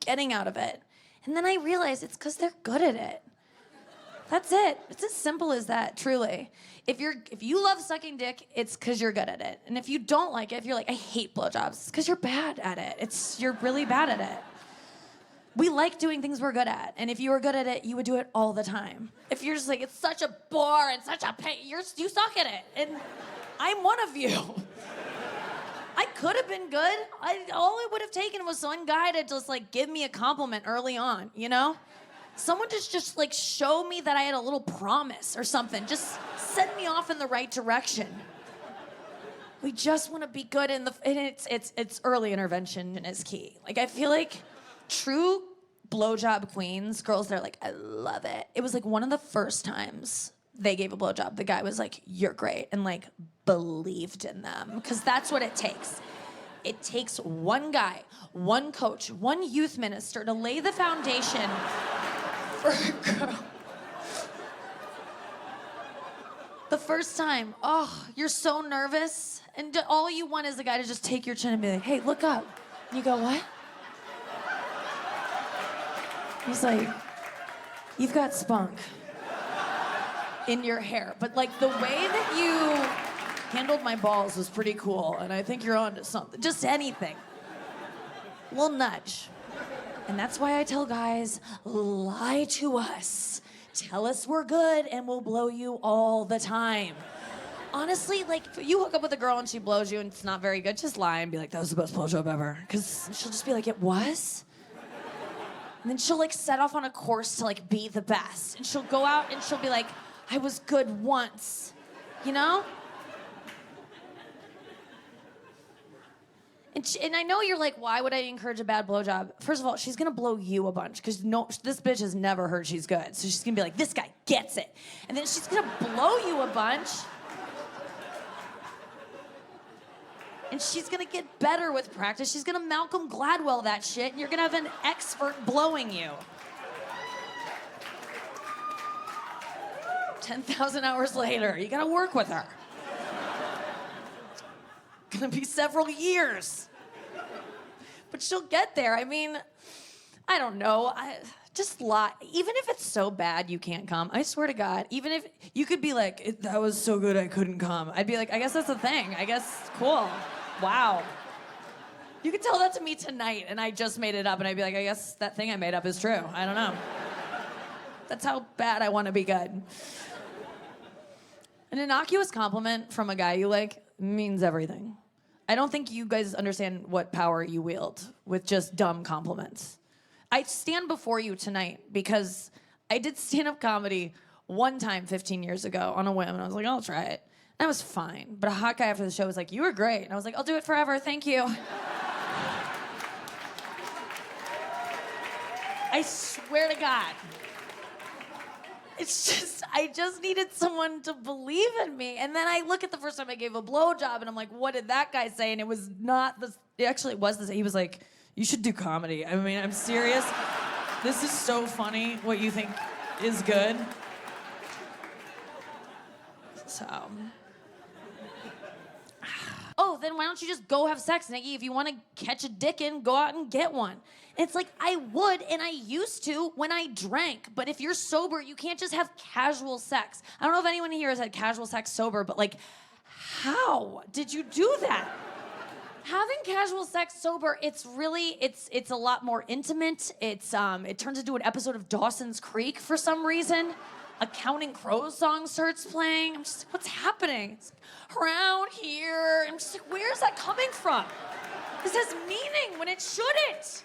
getting out of it? And then I realized it's because they're good at it. That's it. It's as simple as that, truly. If you love sucking dick, it's because you're good at it. And if you don't like it, if you're like, I hate blowjobs, it's because you're bad at it. You're really bad at it. We like doing things we're good at. And if you were good at it, you would do it all the time. If you're just like, it's such a bore and such a pain, you suck at it. And I'm one of you. I could have been good. All it would have taken was one guy to just like give me a compliment early on, you know? Someone just like show me that I had a little promise or something. Just send me off in the right direction. We just want to be good and it's early intervention is key. Like I feel like true blowjob queens, girls that are like, I love it. It was like one of the first times they gave a blowjob. The guy was like, you're great, and like believed in them. Because that's what it takes. It takes one guy, one coach, one youth minister to lay the foundation for a girl. The first time, oh, you're so nervous, and all you want is the guy to just take your chin and be like, hey, look up. And you go, what? He's like, you've got spunk in your hair. But like the way that you handled my balls was pretty cool, and I think you're onto something. Just anything. A little nudge. And that's why I tell guys, lie to us. Tell us we're good and we'll blow you all the time. Honestly, like, if you hook up with a girl and she blows you and it's not very good, just lie and be like, that was the best blowjob ever. Because she'll just be like, it was? And then she'll like set off on a course to like be the best. And she'll go out and she'll be like, I was good once, you know? And I know you're like, why would I encourage a bad blowjob? First of all, she's gonna blow you a bunch because this bitch has never heard she's good. So she's gonna be like, this guy gets it. And then she's gonna blow you a bunch. And she's gonna get better with practice. She's gonna Malcolm Gladwell that shit, and you're gonna have an expert blowing you. 10,000 hours later, you gotta work with her. Gonna be several years. But she'll get there. I mean, I don't know. Just lie. Even if it's so bad you can't come, I swear to God, even if you could be like, that was so good I couldn't come, I'd be like, I guess that's the thing. I guess, cool. Wow. You could tell that to me tonight and I just made it up and I'd be like, I guess that thing I made up is true. I don't know. That's how bad I want to be good. An innocuous compliment from a guy you like means everything. I don't think you guys understand what power you wield with just dumb compliments. I stand before you tonight because I did stand-up comedy one time 15 years ago on a whim, and I was like, I'll try it. And I was fine, but a hot guy after the show was like, you were great. And I was like, I'll do it forever, thank you. I swear to God. It's just, I just needed someone to believe in me. And then I look at the first time I gave a blowjob and I'm like, what did that guy say? And it was not this, actually it was this, he was like, you should do comedy. I mean, I'm serious. This is so funny, what you think is good. So. Oh, then why don't you just go have sex, Nikki? If you want to catch a dick in, go out and get one. It's like, I would, and I used to when I drank. But if you're sober, you can't just have casual sex. I don't know if anyone here has had casual sex sober, but like, how did you do that? Having casual sex sober, it's a lot more intimate. It turns into an episode of Dawson's Creek for some reason. A Counting Crows song starts playing. I'm just like, what's happening? It's like, around here. I'm just like, where's that coming from? This has meaning when it shouldn't.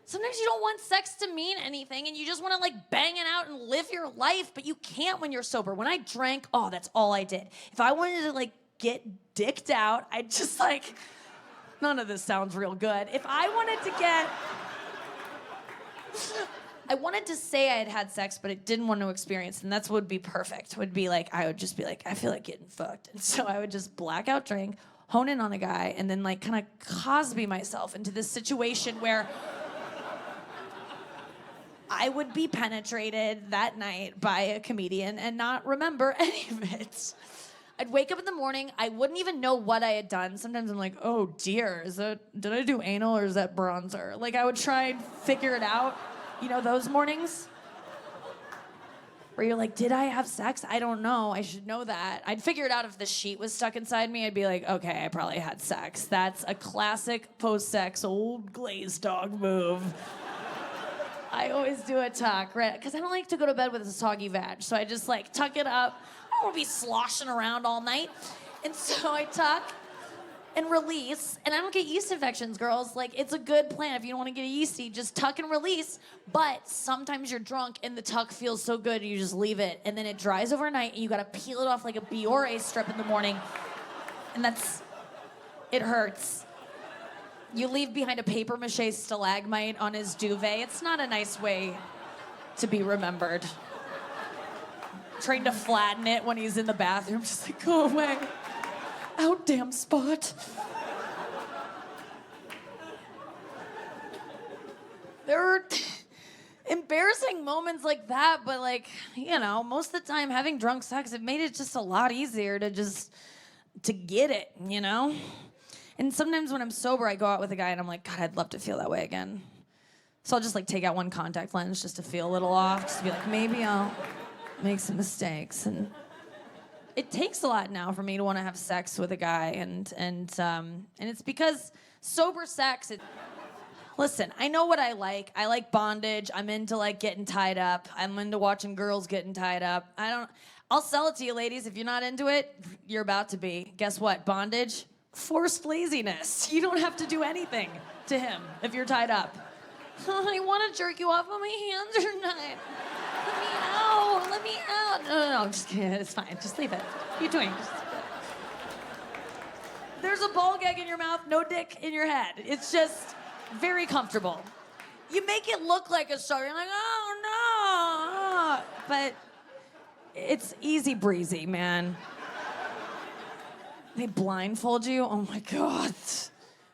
Sometimes you don't want sex to mean anything and you just want to like bang it out and live your life, but you can't when you're sober. When I drank, oh, that's all I did. If I wanted to like get dicked out, I'd just like, none of this sounds real good. If I wanted to get, I wanted to say I had had sex, but I didn't want to experience, and that's what would be perfect. Would be like, I would just be like, I feel like getting fucked. And so I would just black out drink, hone in on a guy, and then like kind of Cosby myself into this situation where I would be penetrated that night by a comedian and not remember any of it. I'd wake up in the morning. I wouldn't even know what I had done. Sometimes I'm like, oh dear, did I do anal or is that bronzer? Like I would try and figure it out. You know those mornings? Where you're like, did I have sex? I don't know. I should know that. I'd figure it out if the sheet was stuck inside me. I'd be like, okay, I probably had sex. That's a classic post-sex old glazed dog move. I always do a tuck, right? Because I don't like to go to bed with a soggy vag. So I just like tuck it up. I don't want to be sloshing around all night. And so I tuck and release. And I don't get yeast infections, girls. Like, it's a good plan. If you don't want to get a yeasty, just tuck and release. But sometimes you're drunk and the tuck feels so good, you just leave it. And then it dries overnight and you got to peel it off like a Biore strip in the morning. And it hurts. You leave behind a paper mache stalagmite on his duvet. It's not a nice way to be remembered. Trying to flatten it when he's in the bathroom, just like, go away. Out, damn spot. There are embarrassing moments like that, but like, you know, most of the time having drunk sex, it made it just a lot easier to get it, you know? And sometimes when I'm sober, I go out with a guy and I'm like, God, I'd love to feel that way again. So I'll just like take out one contact lens just to feel a little off, just to be like, maybe I'll make some mistakes. And it takes a lot now for me to want to have sex with a guy, and it's because sober sex. Listen, I know what I like. I like bondage. I'm into like getting tied up. I'm into watching girls getting tied up. I'll sell it to you, ladies. If you're not into it, you're about to be. Guess what? Bondage, forced laziness. You don't have to do anything to him if you're tied up. I want to jerk you off, but my hands are not. Let me out. Let me out. No, I'm just kidding. It's fine. Just leave it. What are you doing? There's a ball gag in your mouth, no dick in your head. It's just very comfortable. You make it look like a struggle. You're like, oh, no. But it's easy breezy, man. They blindfold you. Oh, my God.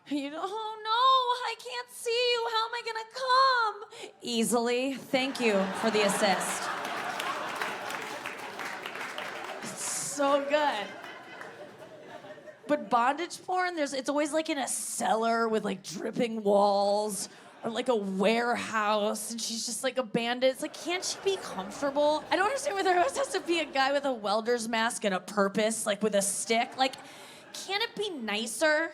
You know, oh, no, I can't see you. How am I going to come? Easily. Thank you for the assist. It's so good. But bondage porn, it's always like in a cellar with like dripping walls or like a warehouse, and she's just like a bandit. It's like, can't she be comfortable? I don't understand why there always has to be a guy with a welder's mask and a purpose, like with a stick. Like, can't it be nicer?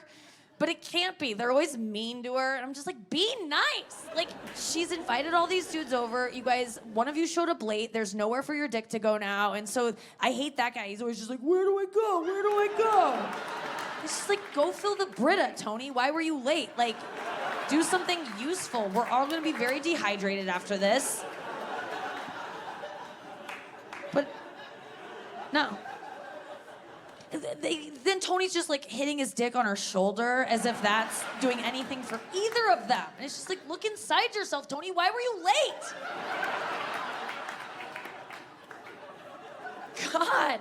But it can't be. They're always mean to her. And I'm just like, be nice. Like, she's invited all these dudes over. You guys, one of you showed up late. There's nowhere for your dick to go now. And so I hate that guy. He's always just like, where do I go? Where do I go? It's just like, go fill the Brita, Tony. Why were you late? Like, do something useful. We're all going to be very dehydrated after this. But, no. Then Tony's just like hitting his dick on her shoulder as if that's doing anything for either of them. And it's just like, look inside yourself, Tony. Why were you late? God.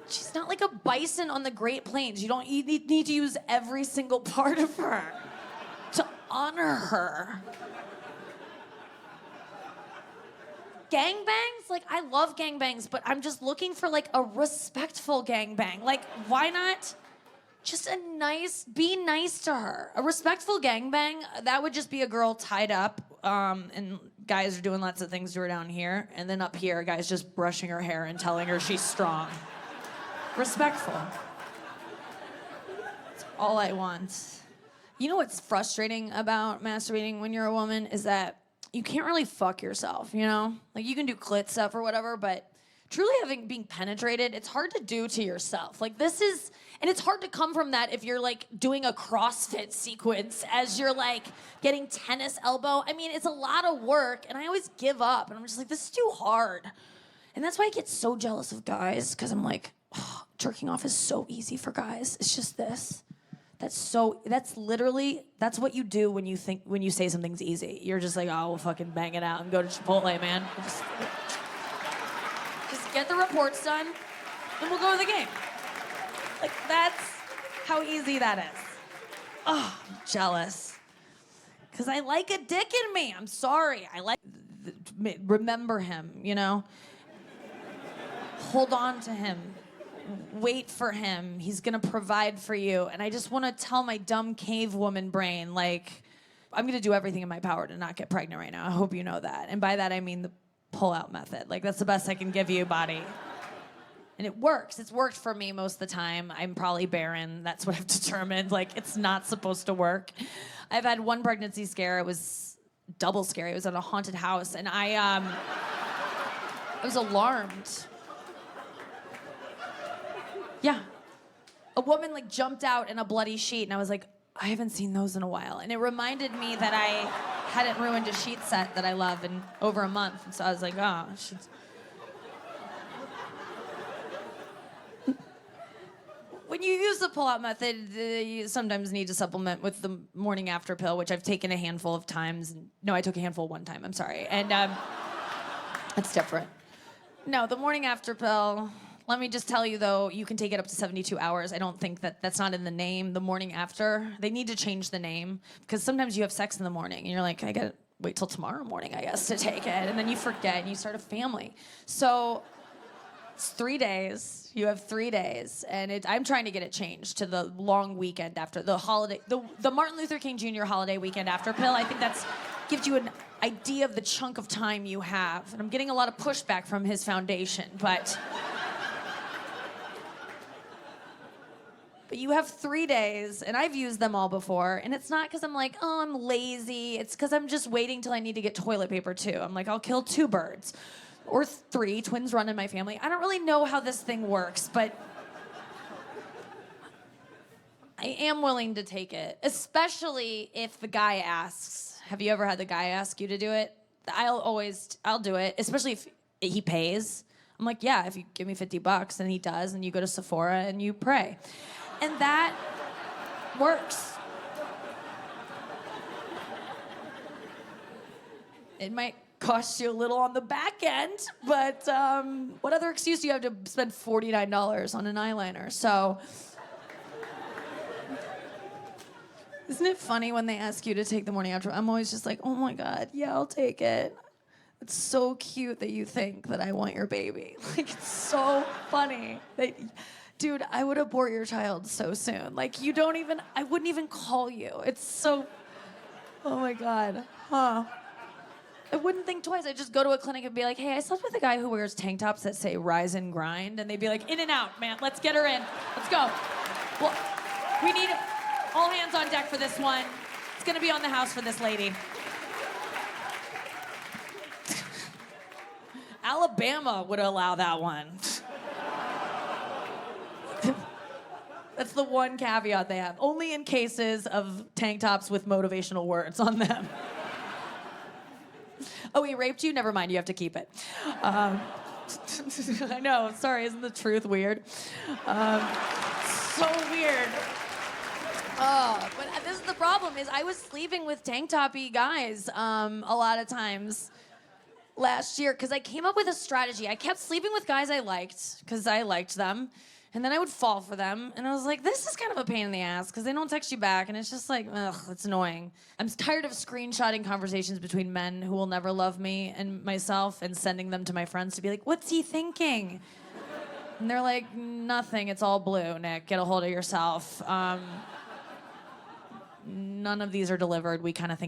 She's not like a bison on the Great Plains. You need to use every single part of her to honor her. Gangbangs? Like, I love gangbangs, but I'm just looking for, like, a respectful gangbang. Like, why not just be nice to her? A respectful gangbang, that would just be a girl tied up, and guys are doing lots of things to her down here, and then up here, a guy's just brushing her hair and telling her she's strong. Respectful. That's all I want. You know what's frustrating about masturbating when you're a woman is that you can't really fuck yourself, you know? Like, you can do clit stuff or whatever, but truly being penetrated, it's hard to do to yourself. Like, and it's hard to come from that if you're, like, doing a CrossFit sequence as you're, like, getting tennis elbow. I mean, it's a lot of work, and I always give up, and I'm just like, this is too hard. And that's why I get so jealous of guys, because I'm like, oh, jerking off is so easy for guys. It's just this. That's what you do when you say something's easy. You're just like, oh, we'll fucking bang it out and go to Chipotle, man. Just get the reports done, and we'll go to the game. Like, that's how easy that is. Oh, I'm jealous. Because I like a dick in me. I'm sorry. Remember him, you know? hold on to him. Wait for him. He's gonna provide for you. And I just wanna tell my dumb cave woman brain, like, I'm gonna do everything in my power to not get pregnant right now. I hope you know that. And by that, I mean the pull-out method. Like, that's the best I can give you, body. And it works. It's worked for me most of the time. I'm probably barren. That's what I've determined. Like, it's not supposed to work. I've had one pregnancy scare. It was double scary. It was at a haunted house, and I was alarmed. Yeah. A woman, like, jumped out in a bloody sheet, and I was like, I haven't seen those in a while. And it reminded me that I hadn't ruined a sheet set that I love in over a month. And so I was like, oh, when you use the pull-out method, you sometimes need to supplement with the morning after pill, which I've taken a handful of times. No, I took a handful one time, I'm sorry. And that's different. No, the morning after pill, let me just tell you, though, you can take it up to 72 hours. I don't think that's not in the name, the morning after. They need to change the name, because sometimes you have sex in the morning, and you're like, I gotta wait till tomorrow morning, I guess, to take it. And then you forget, and you start a family. So it's 3 days. You have 3 days. And I'm trying to get it changed to the long weekend after the holiday, the Martin Luther King Jr. holiday weekend after pill. I think that's gives you an idea of the chunk of time you have. And I'm getting a lot of pushback from his foundation, but you have 3 days, and I've used them all before, and it's not because I'm like, oh, I'm lazy. It's because I'm just waiting till I need to get toilet paper, too. I'm like, I'll kill 2 birds. Or 3, twins run in my family. I don't really know how this thing works, but I am willing to take it, especially if the guy asks. Have you ever had the guy ask you to do it? I'll do it, especially if he pays. I'm like, yeah, if you give me $50, and he does, and you go to Sephora and you pray. And that works. It might cost you a little on the back end, but what other excuse do you have to spend $49 on an eyeliner? So, isn't it funny when they ask you to take the morning after? I'm always just like, oh my God, yeah, I'll take it. It's so cute that you think that I want your baby. Like, it's so funny. Dude, I would abort your child so soon. Like, I wouldn't even call you. It's so, oh my God, huh? I wouldn't think twice. I'd just go to a clinic and be like, hey, I slept with a guy who wears tank tops that say rise and grind. And they'd be like, in and out, man. Let's get her in. Let's go. Well, we need all hands on deck for this one. It's going to be on the house for this lady. Alabama would allow that one. That's the one caveat they have. Only in cases of tank tops with motivational words on them. Oh, he raped you? Never mind, you have to keep it. I know, sorry, isn't the truth weird? So weird. But this is the problem, is I was sleeping with tank toppy guys a lot of times last year, because I came up with a strategy. I kept sleeping with guys I liked, because I liked them. And then I would fall for them, and I was like, this is kind of a pain in the ass, because they don't text you back, and it's just like, ugh, it's annoying. I'm tired of screenshotting conversations between men who will never love me and myself and sending them to my friends to be like, what's he thinking? And they're like, nothing, it's all blue, Nick, get a hold of yourself. None of these are delivered, we kind of think